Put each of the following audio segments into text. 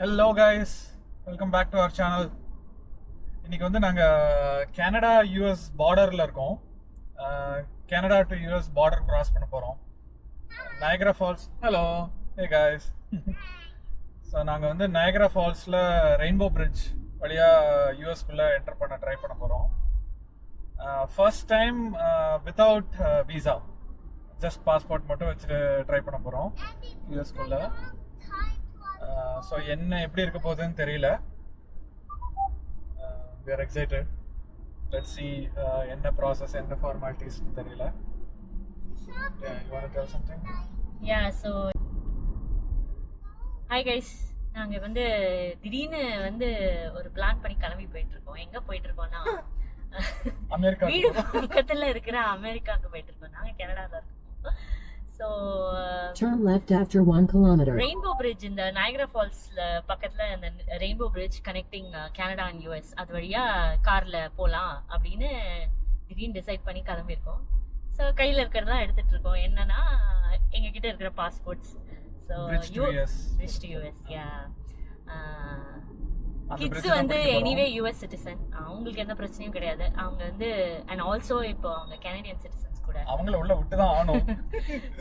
Hello guys, welcome back to our channel. இன்னைக்கு வந்து நாங்கள் கனடா யூஎஸ் பார்டரில் இருக்கோம். Canada to US border cross பண்ண போகிறோம். Niagara Falls. Hello, hey guys. So நாங்கள் வந்து நயகரா ஃபால்ஸில் ரெயின்போ பிரிட்ஜ் வழியாக யூஎஸ்குள்ளே என்டர் பண்ண ட்ரை பண்ண போகிறோம். First time without visa, just passport மட்டும் வச்சுட்டு ட்ரை பண்ண போகிறோம் யூஎஸ்குள்ளே. ஸோ என்ன எப்படி இருக்க போகுதுன்னு தெரியல. we are excited. Let's see என்ன ப்ராசஸ், என்ன ஃபார்மாலிட்டிஸ்னு தெரியல. You want to tell something? Yeah, so hi guys, நாங்க வந்து திடீர்னு வந்து ஒரு பிளான் பண்ணி கிளம்பி போயிட்டு இருக்கோம். எங்க போயிட்டு இருக்கோம்னா அமெரிக்கா. வீடு பக்கத்துல இருக்கிற அமெரிக்காவுக்கு போயிட்டு இருக்கோம். நாங்க கனடால இருக்கோம். So turn left after 1 kilometer. Rainbow bridge, இந்த நயகரா ஃபால்ஸ்ல பக்கத்துல இந்த rainbow bridge connecting Canada and US, அது வழியா கார்ல போலாம் அப்படின்னு திடீர்னு டிசைட் பண்ணி கிளம்பியிருக்கோம். ஸோ கையில இருக்கிறதெல்லாம் எடுத்துட்டு இருக்கோம். என்னன்னா எங்க கிட்ட இருக்கிற passports. So bridge to US. Yeah, kids வந்து எனிவே யூஎஸ் சிட்டிசன், அவங்களுக்கு எந்த பிரச்சனையும் கிடையாது. அவங்க வந்து அண்ட் ஆல்சோ இப்போ அவங்க கனடியன் சிட்டிசன்ஸ் கூட, அவங்கள உள்ள விட்டு தான் ஆகணும்.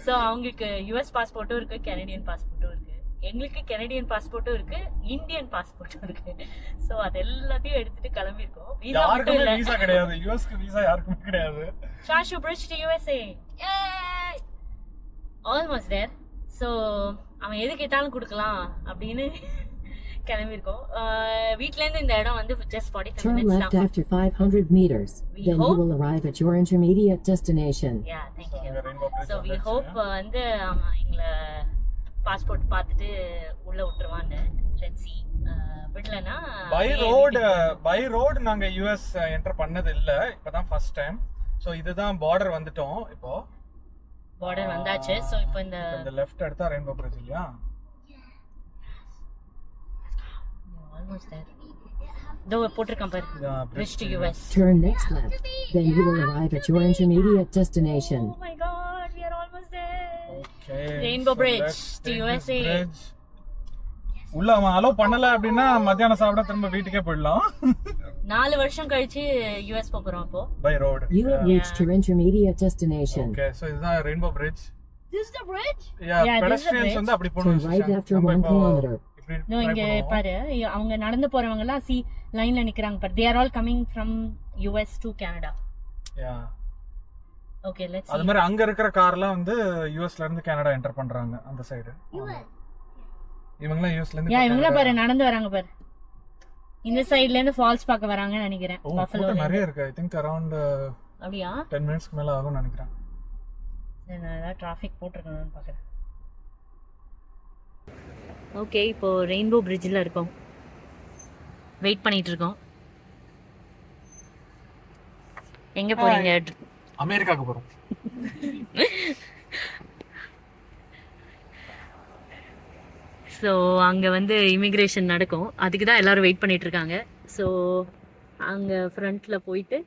ஸோ அவங்களுக்கு யூஎஸ் பாஸ்போர்ட்டும் இருக்கு, கனடியன் பாஸ்போர்ட்டும் இருக்கு. எங்களுக்கு கனடியன் பாஸ்போர்ட்டும் இருக்கு, இந்தியன் பாஸ்போர்ட்டும் இருக்கு. ஸோ அது எல்லாத்தையும் எடுத்துட்டு கிளம்பியிருக்கோம். வீசா மட்டும் இல்ல, வீசா கிடையாது, யூஎஸ்க்கு வீசா யாருக்குமே கிடையாது. Shashu bridge to USA. Yay! Almost there. So அவன் எது கேட்டாலும் கொடுக்கலாம் அப்படின்னு கிளம்பியிருக்கோம். வீட்ல இருந்து இந்த இடம் வந்து just 45 Turn minutes left தான். after 500 meters. Then you will arrive at your intermediate destination. Yeah, thank you. Rainbow Bridge So we வந்தாச்சு. hope வந்து அவன் எங்களை பாஸ்போர்ட் பார்த்துட்டு உள்ள விட்டுருவான்னு. Let's see. விடலனா பை ரோட் நாங்க யூஎஸ் என்டர் பண்ணது இல்ல, இப்பதான் ஃபர்ஸ்ட் டைம். சோ இதுதான் பார்டர் வந்துட்டோம். இப்போ பார்டர் வந்தாச்சு. ஸோ இப்போ இந்த லெஃப்ட் எடுத்தா ரெயின்போ பிரிட்ஜ் இல்லையா? Almost there. தோ போட்டிருக்கான் பாரு, bridge to US. Turn next left. Then you will arrive at your intermediate destination. Oh my god, we are almost there. Okay. Rainbow so Bridge let's to take USA. this bridge. உள்ள அவன் allow பண்ணல அப்படின்னா மத்தியானம் சாப்பிட திரும்ப வீட்டுக்கே போயிடலாம். 4 வருஷம் கழிச்சு US போறோம் இப்போ. By road. You have reached your intermediate destination. Okay, so இதுதான் rainbow bridge. This is the bridge? Yeah, Yeah, this is the pedestrians bridge. வந்து அப்படி Turn போணும். right after 1 kilometer. நோ, இங்க பாரு, அவங்க நடந்து போறவங்க எல்லாம் லைன்ல நிக்கறாங்க பாரு. They are all coming from US to Canada. Yeah. Okay, let's see. அது மாதிரி அங்க இருக்கிற கார்லாம் வந்து யூஎஸ்ல இருந்து கனடா என்டர் பண்றாங்க அந்த சைடு. இவங்கலாம் யூஎஸ்ல இருந்து இவங்க பாரு நடந்து வராங்க பாரு. இந்த சைடுல இருந்து ஃபால்ஸ் பார்க்க வராங்கன்னு நினைக்கிறேன். பஃபலோல நிறைய இருக்கு. I think around அப்படியே 10 மினிட்ஸ்க்கு மேல ஆகும்னு நினைக்கிறேன். நான் டிராஃபிக் போட்டுருக்கேன்னு பார்க்குறேன். ஓகே, இப்போ ரெயின்போ பிரிட்ஜில் இருக்கோம், வெயிட் பண்ணிட்டு இருக்கோம். எங்க போறீங்க? அமெரிக்காக்கு போறோம். ஸோ அங்கே வந்து இமிக்ரேஷன் நடக்கும், அதுக்கு தான் எல்லாரும் வெயிட் பண்ணிட்டு இருக்காங்க. ஸோ அங்கே ஃப்ரண்ட்ல போயிட்டு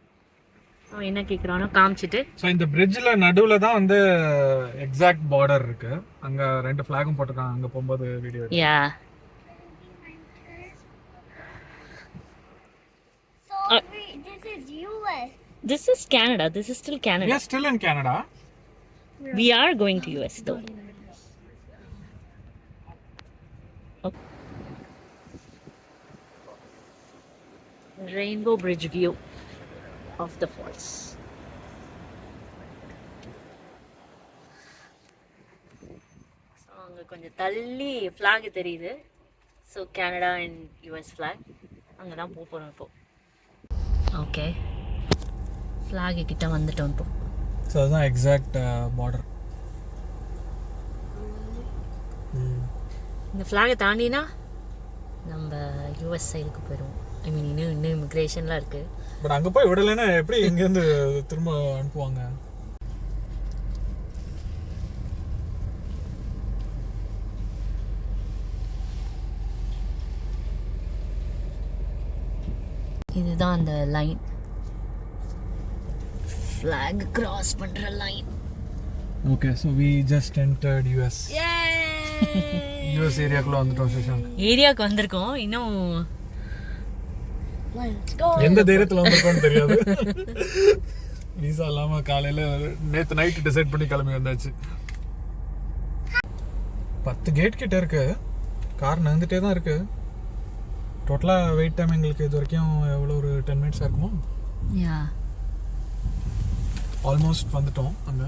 அவன் என்ன கேட்குறானோ காமிச்சிட்டு. ஸோ இந்த பிரிட்ஜில் நடுவில் தான் வந்து எக்ஸாக்ட் பார்டர் இருக்கு. அங்கே 2 ஃபிளாகும் போட்டிருக்காங்க. அங்கே போகும்போது video. Yeah, This is US. this is Canada. This is still Canada. We are still in Canada. We are going to US though. Okay. Rainbow Bridge view of the falls. So அங்க கொஞ்சம் தள்ளி flag தெரியுது. So Canada and US flag. அங்க தான் போறோம் இப்போ. Okay, flag கிட்ட வந்துட்டோம் இப்போ. ஸோ அதுதான் எக்ஸாக்ட் பார்டர். இந்த ஃப்ளாகை தாண்டினா நம்ம யூஎஸ் சைடுக்கு போயிடுவோம். ஐ மீன் இன்னும் இமிக்ரேஷன்லாம் இருக்குது. பட் அங்கே போய் விடலைன்னா எப்படி இங்கேருந்து திரும்ப அனுப்புவாங்க? இதுதான் அந்த லைன், ஃப்ளாக் கிராஸ் பண்ணுற line. Okay, so we just entered US. Yay! US ஏரியாக்குள்ள வந்துட்டோம் சஷாங்க். ஏரியாவுக்கு வந்திருக்கோம். இன்னும் Let's go. எந்த தைரியத்துல வந்திருக்கோம்னு தெரியாது. விசா இல்லாம காலையில நேத்து நைட் டிசைட் பண்ணி கிளம்பி வந்தாச்சு. 10 கேட் கிட்ட இருக்கு. கார் நகர்ந்துட்டே தான் இருக்கு. டோட்டலா வெயிட் டைம் எங்களுக்கு இது வரைக்கும் எவ்வளோ ஒரு 10 மினிட்ஸ் இருக்குமோ. யா ஆல்மோஸ்ட் வந்துட்டோம் அங்க.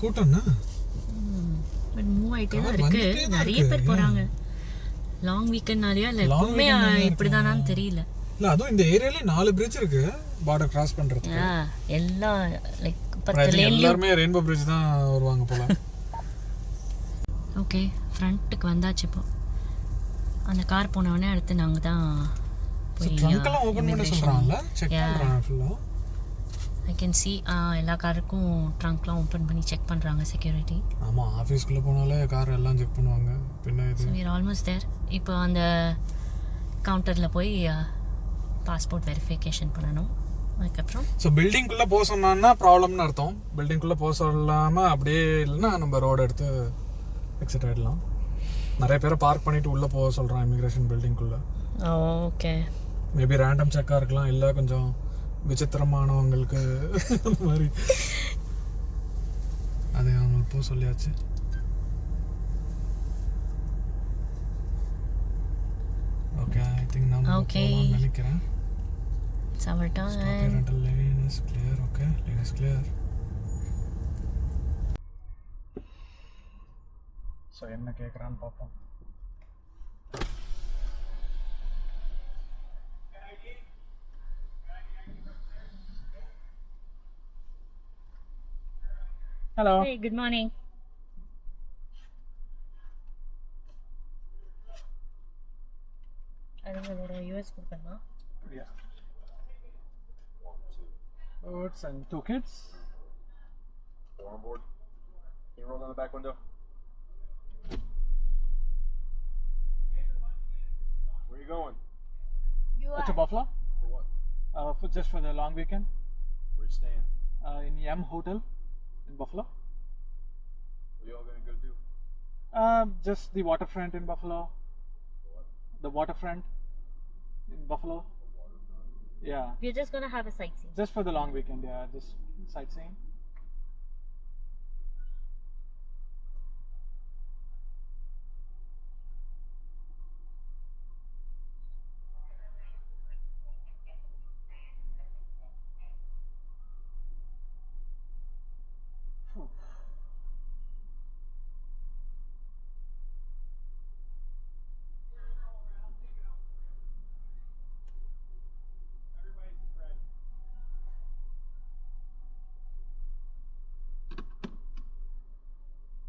கூட்டம்னா பட் மூவ் ஆயிட்டே தான் Car இருக்கு. வந்துட்டே தான் நிறைய இருக்கு. பேர் போறாங்க. லாங் வீக்கெண்ட்னாலயா இல்ல Long எப்பவுமே weekend நாலயா இப்படிதானான்னு தெரியல. இல்ல அதுவும் இந்த ஏரியால 4 பிரிட்ஜ் இருக்கு பார்டர் கிராஸ் பண்றதுக்கு. யா எல்லா லைக் I 10 think லேன்லயும். எல்லாருமே ரெயின்போ பிரிட்ஜ் தான் வருவாங்க போல. ஓகே ஃப்ரண்ட்டுக்கு வந்தாச்சு இப்போ. அந்த கார் போன உடனே அடுத்து நாங்க தான் போய் ட்ரங்க் எல்லாம் ஓபன் பண்ண சொல்றாங்கல, செக் Yeah. பண்றாங்க ஃபுல்லா. ஐ கேன் see எல்லா காருக்கும் ட்ரங்க்லாம் ஓப்பன் பண்ணி செக் பண்ணுறாங்க செக்யூரிட்டி. ஆமா ஆபீஸ்க்குள்ள போனாலே கார் எல்லாம் செக் பண்ணுவாங்க. பின்ன இது ஸோ வீர் ஆல்மோஸ்ட் தேர். இப்போ அந்த கவுண்டரில் போய் பாஸ்போர்ட் வெரிஃபிகேஷன் பண்ணணும். அதுக்கப்புறம் ஸோ பில்டிங்குள்ள போக சொன்னான்னா ப்ராப்ளம்னு அர்த்தம். பில்டிங்குள்ள போக சொல்லாம அப்படியே இல்லைன்னா நம்ம ரோடு எடுத்து எக்ஸிட் ஆயிடலாம். நிறைய பேரை பார்க் பண்ணிட்டு உள்ள போக சொல்றான் இமிகிரேஷன் பில்டிங்குள்ள. ஓகே மேபி ரேண்டம் செக்காக இருக்கலாம், இல்லை கொஞ்சம் விசித்திரமானவங்களுக்கு அந்த மாதிரி. அதை அவங்க போக சொல்லியாச்சு. ஓகே ஐ திங்க் நம்ம Okay. போகலாம்னு நினைக்கிறேன். சவர்டான் rental lane is clear. Okay, lane is clear. So என்ன கேட்குறான்னு பார்ப்போம். Hello Hey, good morning. அதுங்களோட யூஎஸ் கொடுக்கணுமா? Yeah. Birds and 2 kids. Four on board. Can you roll down the back window? Where are you going? To Buffalo. For what? Just for the long weekend. Where are you staying? In M Hotel in Buffalo. What are you all gonna go do? Just the waterfront in Buffalo. What? The waterfront in Buffalo. Yeah. We're just gonna have a sightseeing. Just for the long weekend, yeah. Just sightseeing.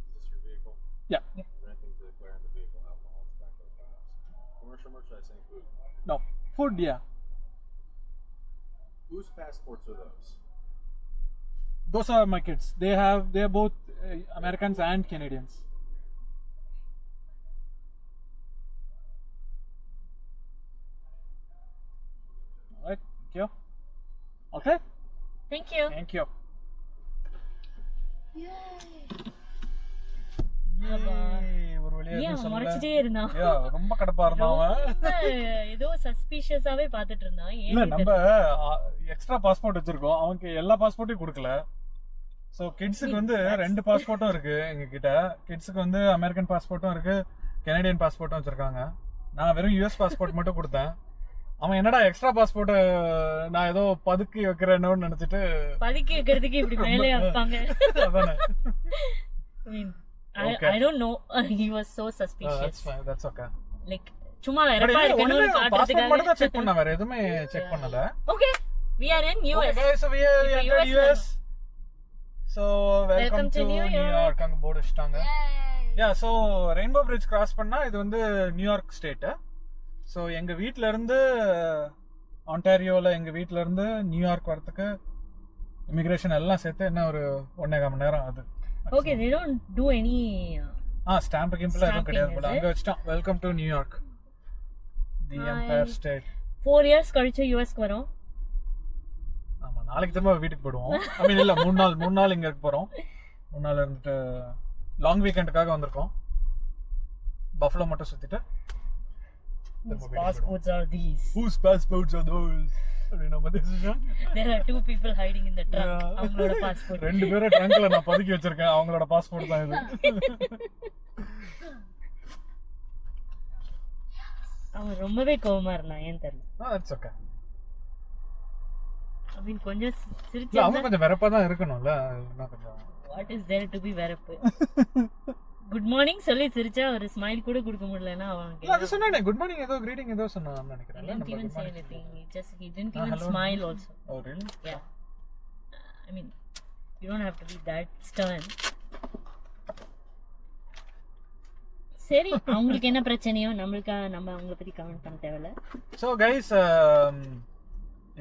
Is this your vehicle? Yeah. Is there anything to declare in the vehicle? Alcohol, tobacco, firearms. Commercial merchandise and food. No. Food, yeah. Whose passports are those? Those are my kids. They are both Americans and Canadians. Alright, thank you. Okay? Thank you. Thank you. Yay, ஒரு வழியா ஏன் எதுவும் சொல்லல. முறைச்சிட்டே இருந்தான். Yeah, ரொம்ப கடுப்பா இருந்தான் அவன். ரொம்ப ஏதோ சஸ்பீஷியஸாவே பார்த்துட்டு இருந்தான். இல்ல ஏன் நம்ம எக்ஸ்ட்ரா பாஸ்போர்ட் வச்சிருக்கோம், அவனுக்கு எல்லா பாஸ்போர்ட்டையும் கொடுக்கல. ஸோ கிட்ஸுக்கு வந்து 2 பாஸ்போர்ட்டும் இருக்கு எங்க கிட்ட. கிட்ஸுக்கு வந்து அமெரிக்கன் பாஸ்போர்ட்டும் இருக்கு, கனடியன் பாஸ்போர்ட்டும் வச்சிருக்காங்க. நான் வெறும் யூஎஸ் பாஸ்போர்ட் மட்டும் கொடுத்தேன். அவன் என்னடா எக்ஸ்ட்ரா பாஸ்போர்ட் நான் ஏதோ பதுக்கி வைக்கிறேன்னு நினைச்சிட்டு பதுக்கி வைக்கிறதுக்கு இப்படி மேலே வைப்பாங்க. அதானே. I mean, Okay. I don't know. He was so That's suspicious. fine, that's okay. Like சும்மா வெறப்பா இருக்கணும்னு பாஸ்போர்ட் காட்டுறதுக்காக. மட்டும் தான் செக் பண்ண, வேற எதுவுமே செக் பண்ணல. Okay, we are in Okay US. guys, so we are இப்ப entered US US. So welcome to New York. அங்க போர்டு வச்சிட்டாங்க. Yeah, so rainbow bridge cross பண்ணா இது வந்து நியூயார்க் ஸ்டேட். ஸோ எங்க வீட்ல இருந்து ஆன்டாரியோல எங்க வீட்ல இருந்து நியூயார்க் வரதுக்கு இமிகிரேஷன் எல்லாம் சேர்த்து என்ன ஒரு 1.5 மணி நேரம் ஆகுது. Okay, they don't do any stamp gimbal எதுவும் கிடையாது போல. Stamping, அங்க வச்சிட்டோம் welcome to New York, the Empire state. 4 years கழிச்சு US க்கு வரோம். ஆமா நாளைக்கு திரும்ப வீட்டுக்கு போயிடுவோம். ஐ மீன் இல்ல 3 நாள் இங்க இருக்க போறோம். 3 நாள் இருந்துட்டு லாங் வீக்கெண்டுக்காக வந்திருக்கோம். பஃபலோ மட்டும் சுத்திட்டு Whose passports are these? Whose passports are those? நம்ம decision. There are 2 people hiding in the trunk. அவங்களோட பாஸ்போர்ட். 2 பேரும் ட்ரங்க்ல நான் பதுக்கி வச்சிருக்கேன். அவங்களோட பாஸ்போர்ட் தான் இது. அவன் ரொம்பவே கோவமா இருந்தான், ஏன் தெரியல. That's okay. I mean கொஞ்சம் இல்ல சிரிச்சா அவங்க கொஞ்சம் வெறப்பா தான் இருக்கணும்ல. என்ன கொஞ்சம் what is there to be வெறப்பு? குட் மார்னிங் சொல்லி சிரிச்சா ஒரு ஸ்மைல் கூட கொடுக்க முடியலனா அவனுக்கு. இல்ல அது சொன்னானே குட் மார்னிங் ஏதோ greeting ஏதோ சொன்னான்னு நினைக்கிறேன். He didn't even say anything. He didn't even smile also. Oh really? Yeah. I mean, you don't have to be that stern. சரி, அவங்களுக்கு என்ன பிரச்சனையோ நம்ம அவங்கள பத்தி கமெண்ட் பண்ண தேவையில்ல. So guys,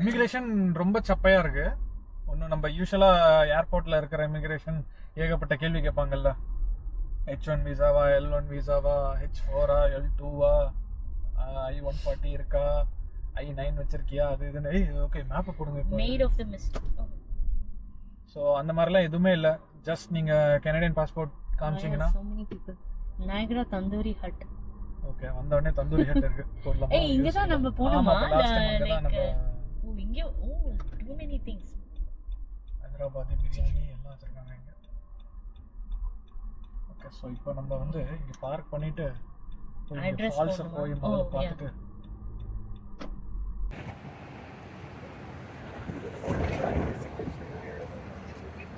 இமிகிரேஷன் ரொம்ப சப்பையா இருக்கு. ஒன்னும் நம்ம யூஷுவலா ஏர்போர்ட்ல இருக்கிற இமிகிரேஷன் ஏகப்பட்ட கேள்வி கேட்பாங்கல்ல. H1 விசாவா, L1 விசாவா, H4 L2 I-140 இருக்கா, I-9 வச்சிருக்கியா, அது இதுன்னு. ஓகே மேப் போடுங்க இப்போ. Made of the mist. So அந்த மாதிரிலாம் எதுவுமே இல்லை. ஜஸ்ட் நீங்க கனடியன் பாஸ்போர்ட் காமிச்சிங்கன்னா. So many people. Niagara Tandoori Hut. Okay வந்த உடனே தந்தூரி ஹட் இருக்கு போடலாம். ஏய் இங்க தான் நம்ம போணுமா? லைக் ஓ இங்க too many things. Hyderabadi biryani எல்லாம் வச்சிருக்காங்க இங்க. ஓகே சோ இப்போ நம்ம வந்து இங்க பார்க் பண்ணிட்டு Address ஃபால்ஸ் போடணுமா? போய் முதல்ல பார்த்துட்டு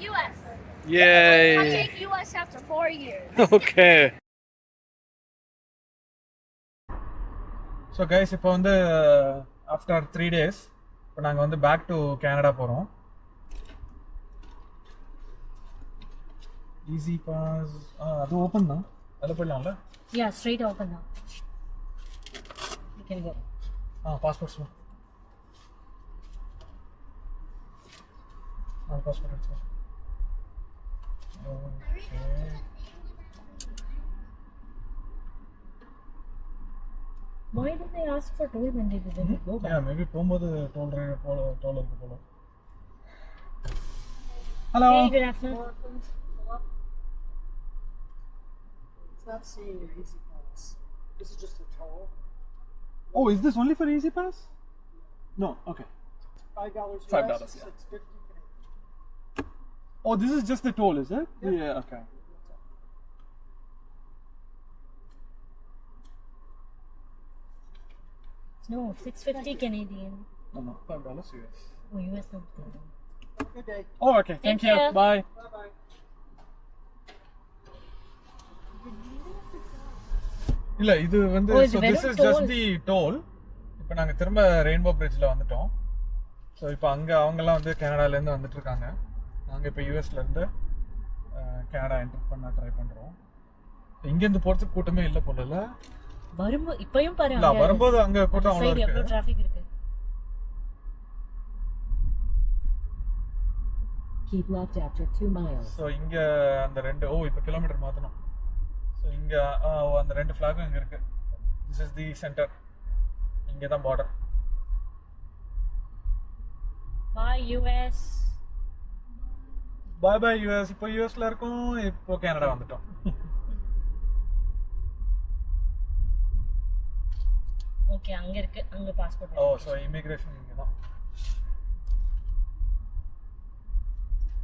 US. Yay! I take US after 4 years. Okay. So guys, இப்போ வந்து ஆஃப்டர் 3 days இப்போ நாங்கள் வந்து பேக் டு கனடா போகிறோம். ஈஸி பாஸ் அது ஓப்பன் தான், அதில் போயிடலாம்ல? Yeah, straight open now. You can go. Passports passport எடுத்து. Why did they ask for toll when they didn't go back? Maybe போகும்போது டோல் இருக்கு போல. Hello. Hey, good afternoon. It's not seeing your Easy Pass. This is just a toll. Oh, is this only for Easy Pass? No, okay. $5 $5, US, yeah. $6.50 Canadian. Oh, this is just the toll, is it? Yeah. Yeah, okay. No, 650 Canadian. No, $5 US. Oh, US no. Have a good day. Oh, okay. Thank you. you. Bye. Bye-bye. இல்ல இது வந்து Oh, it's so this வெறும் is just toll. the toll. இப்போ நாங்க திரும்ப rainbow பிரிட்ஜ்ல வந்துட்டோம். So இப்போ அவங்கெல்லாம் வந்து கனடால இருந்து வந்துட்டு இருக்காங்க. நாங்க இப்போ யூஎஸ்ல இருந்து கனடா என்டர் பண்ண ட்ரை பண்றோம். இங்க இருந்து போறதுக்கு கூட்டமே இல்ல போலல. வரும்போது இப்பயும் பாரு இல்ல வரும்போது அங்க கூட்டம் அவ்வளவு சைடு எவ்வளவு இருக்கு. டிராஃபிக் இருக்கு. Keep left after 2 miles. So இங்க அந்த இப்போ கிலோமீட்டர் மாத்தணும். ஸோ இங்க அந்த 2 ஃபிளாகும் இங்க இருக்கு. This is the centre. இங்க தான் border. Bye US. Bye bye US. இப்போ யூஎஸ்ல இருக்கோம், இப்போ கனடா வந்துட்டோம். ஓகே அங்க இருக்கு, அங்க பாஸ்போர்ட். ஓ ஸோ இமிகிரேஷன் இங்கே தான்.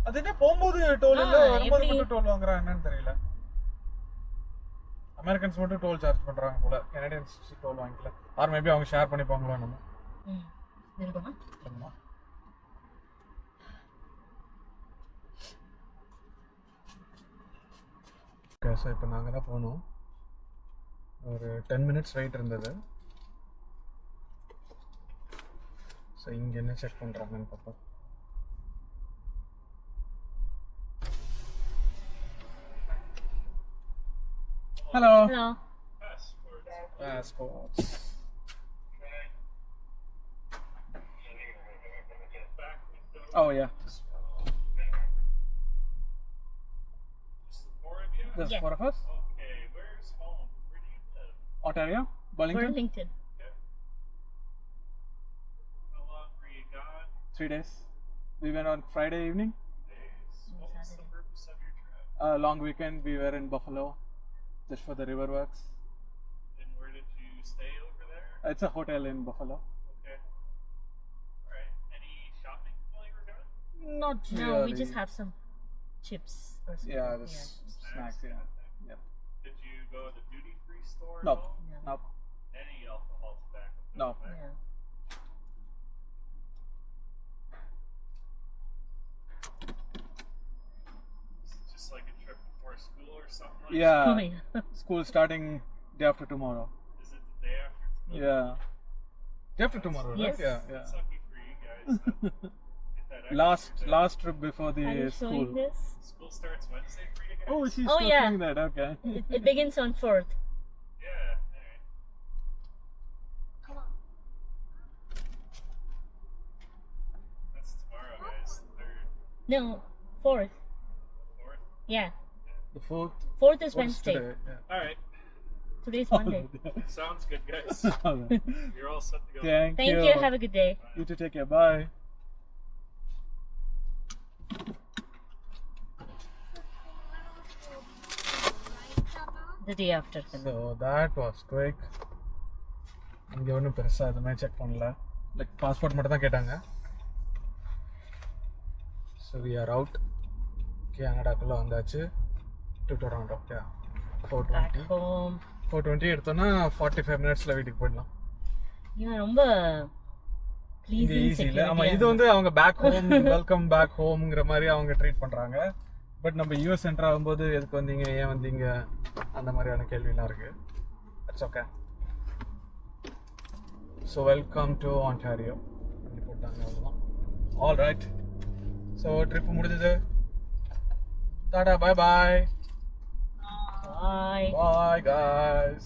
அது என்ன போகும்போது டோல் இல்லை, வரும்போது எப்படி? மட்டும் டோல் வாங்குறாங்க என்னன்னு தெரியல. அமெரிக்கன்ஸ் மட்டும் டோல் சார்ஜ் பண்றாங்க போல, கனடியன்ஸ் டோல் வாங்கிக்கல. ஆர் மேபி அவங்க ஷேர் பண்ணிப்பாங்களோ நம்ம. இருக்குமா? ஆமா. ஓகே ஸோ இப்போ நாங்கள் தான் போனோம். ஒரு 10 minutes வெயிட் இருந்தது. ஸோ இங்கே என்ன செக் பண்ணுறாங்கன்னு பார்ப்போம். Hello. Hello. Passports. Oh yeah. There's Yeah. 4 of us. Okay, where's home? Where do you live? Ontario, Burlington. Burlington. How long were you gone? 3 days. We went on Friday evening. What was the purpose of your trip? Long weekend. We were in Buffalo, just for the river works. And where did you stay over there? It's a hotel in Buffalo. Okay. Alright. Any shopping while you were gone? Not No, really. we just have some chips or something. Yeah, just snacks. Yeah. Yep. Did you go to the duty free store? Nope. at all? Nope. Any alcohol, tobacco? No. Yeah. Is it just like a trip before school or something like Yeah. Oh yeah. School starting day after tomorrow. that? Is it the day after tomorrow? Yeah. Day after tomorrow, Yes. right? Yeah. That's lucky for you guys. Get that extra last day. last trip before the Are you school. showing this? School starts Wednesday for you guys? Oh, she's Oh, still yeah. doing that. Okay. It begins on 4th. Yeah, alright. Come on. That's tomorrow, guys. The 3rd, No, 4th. 4th. Yeah. The fourth. 4th is What's Wednesday. today? Yeah. Alright. Today's Monday. Sounds good, guys. Okay. You're all set to go. Thank Thank you. Have a good day. You too. Take care. Bye. The day after. So that was quick. இங்கே ஒன்றும் பெருசாக எதுவுமே check பண்ணல like passport மட்டும் தான் கேட்டாங்க. So we are out. கனடாக்குள்ளே வந்தாச்சு. To Toronto. Yeah Back 420 home. 420 எடுத்தோன்னா 45 மினிட்ஸில் வீட்டுக்கு போயிடலாம். இவன் ரொம்ப இங்கே pleasing ஈஸியில். ஆமாம், security இது வந்து அவங்க பேக் ஹோம் வெல்கம் பேக் ஹோம்ங்கிற மாதிரி அவங்க ட்ரீட் பண்ணுறாங்க. பட் நம்ம யூஎஸ் சென்டர் ஆகும்போது எதுக்கு வந்தீங்க, ஏன் வந்தீங்க, அந்த மாதிரியான கேள்விலாம் இருக்குது. It's okay. So welcome to Ontario அப்படி போட்டாங்க. அவ்வளோதான். All right. ஸோ ட்ரிப்பு முடிஞ்சது. டாடா. பாய் பாய். Bye. பாய் guys.